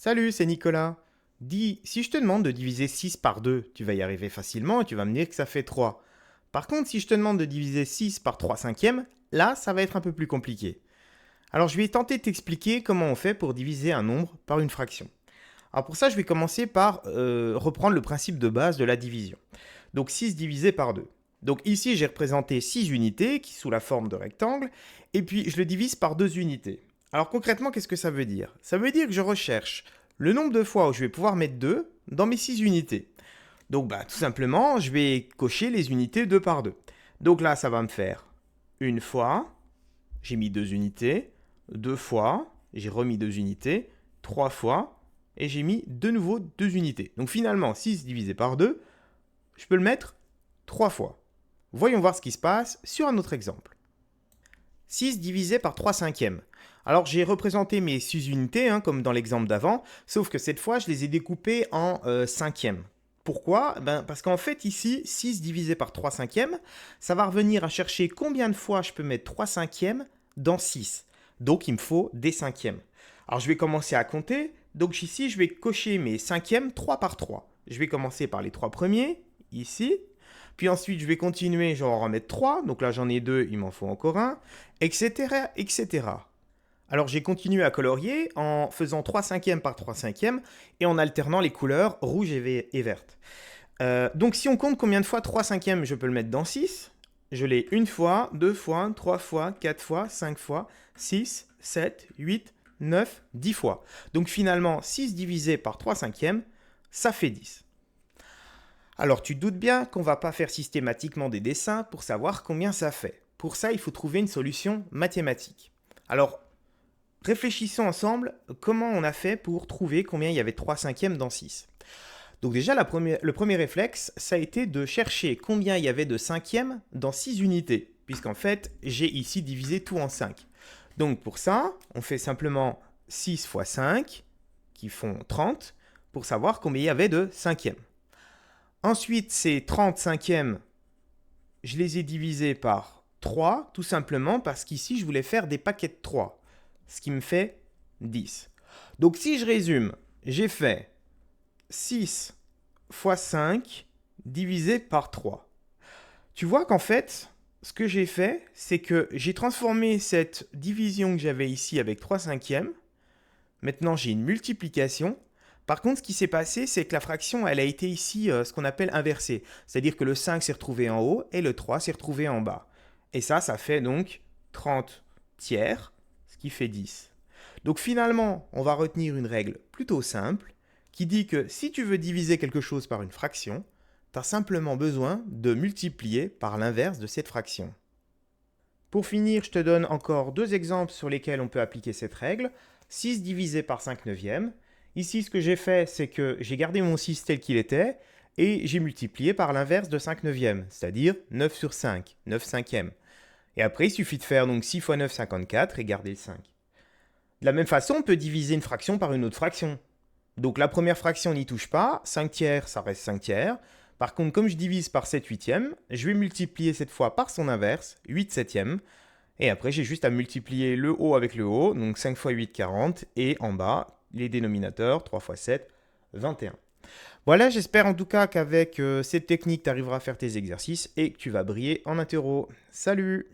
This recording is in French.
Salut, c'est Nicolas. Dis, si je te demande de diviser 6 par 2, tu vas y arriver facilement et tu vas me dire que ça fait 3. Par contre, si je te demande de diviser 6 par 3 cinquièmes, là, ça va être un peu plus compliqué. Alors, je vais tenter de t'expliquer comment on fait pour diviser un nombre par une fraction. Alors pour ça, je vais commencer par reprendre le principe de base de la division. Donc 6 divisé par 2. Donc ici, j'ai représenté 6 unités qui sous la forme de rectangle, et puis je le divise par 2 unités. Alors concrètement, qu'est-ce que ça veut dire? Ça veut dire que je recherche le nombre de fois où je vais pouvoir mettre 2 dans mes 6 unités. Donc tout simplement, je vais cocher les unités 2 par 2. Donc là, ça va me faire une fois, j'ai mis 2 unités, deux fois, j'ai remis 2 unités, 3 fois, et j'ai mis de nouveau 2 unités. Donc finalement, 6 divisé par 2, je peux le mettre 3 fois. Voyons voir ce qui se passe sur un autre exemple. 6 divisé par 3 cinquièmes. Alors j'ai représenté mes 6 unités, comme dans l'exemple d'avant, sauf que cette fois je les ai découpées en cinquièmes. Pourquoi? Parce qu'en fait ici, 6 divisé par 3 cinquièmes, ça va revenir à chercher combien de fois je peux mettre 3 cinquièmes dans 6. Donc il me faut des cinquièmes. Alors je vais commencer à compter. Donc ici je vais cocher mes cinquièmes 3 par 3. Je vais commencer par les 3 premiers, ici. Puis ensuite, je vais continuer, je vais en remettre 3. Donc là, j'en ai 2, il m'en faut encore un, etc., etc. Alors j'ai continué à colorier en faisant 3 cinquièmes par 3 cinquièmes et en alternant les couleurs rouge et verte. Donc si on compte combien de fois 3 cinquièmes, je peux le mettre dans 6. Je l'ai une fois, deux fois, 3 fois, 4 fois, 5 fois, 6, 7, 8, 9, 10 fois. Donc finalement, 6 divisé par 3 cinquièmes, ça fait 10. Alors tu te doutes bien qu'on ne va pas faire systématiquement des dessins pour savoir combien ça fait. Pour ça, il faut trouver une solution mathématique. Alors, réfléchissons ensemble comment on a fait pour trouver combien il y avait 3 cinquièmes dans 6. Donc déjà, le premier réflexe, ça a été de chercher combien il y avait de cinquièmes dans 6 unités, puisqu'en fait, j'ai ici divisé tout en 5. Donc pour ça, on fait simplement 6 fois 5, qui font 30, pour savoir combien il y avait de cinquièmes. Ensuite, ces 30 cinquièmes, je les ai divisés par 3, tout simplement parce qu'ici, je voulais faire des paquets de 3, ce qui me fait 10. Donc si je résume, j'ai fait 6 fois 5 divisé par 3. Tu vois qu'en fait, ce que j'ai fait, c'est que j'ai transformé cette division que j'avais ici avec 3 cinquièmes. Maintenant, j'ai une multiplication. Par contre, ce qui s'est passé, c'est que la fraction, elle a été ici ce qu'on appelle inversée. C'est-à-dire que le 5 s'est retrouvé en haut et le 3 s'est retrouvé en bas. Et ça fait donc 30 tiers, ce qui fait 10. Donc finalement, on va retenir une règle plutôt simple qui dit que si tu veux diviser quelque chose par une fraction, tu as simplement besoin de multiplier par l'inverse de cette fraction. Pour finir, je te donne encore deux exemples sur lesquels on peut appliquer cette règle. 6 divisé par 5 neuvièmes. Ici, ce que j'ai fait, c'est que j'ai gardé mon 6 tel qu'il était et j'ai multiplié par l'inverse de 5 neuvièmes, c'est-à-dire 9 sur 5, 9 cinquièmes. Et après, il suffit de faire donc 6 fois 9, 54 et garder le 5. De la même façon, on peut diviser une fraction par une autre fraction. Donc la première fraction n'y touche pas, 5 tiers, ça reste 5 tiers. Par contre, comme je divise par 7 huitièmes, je vais multiplier cette fois par son inverse, 8 septièmes. Et après, j'ai juste à multiplier le haut avec le haut, donc 5 fois 8, 40. Et en bas, les dénominateurs, 3 fois 7, 21. Voilà, j'espère en tout cas qu'avec cette technique, tu arriveras à faire tes exercices et que tu vas briller en interro. Salut!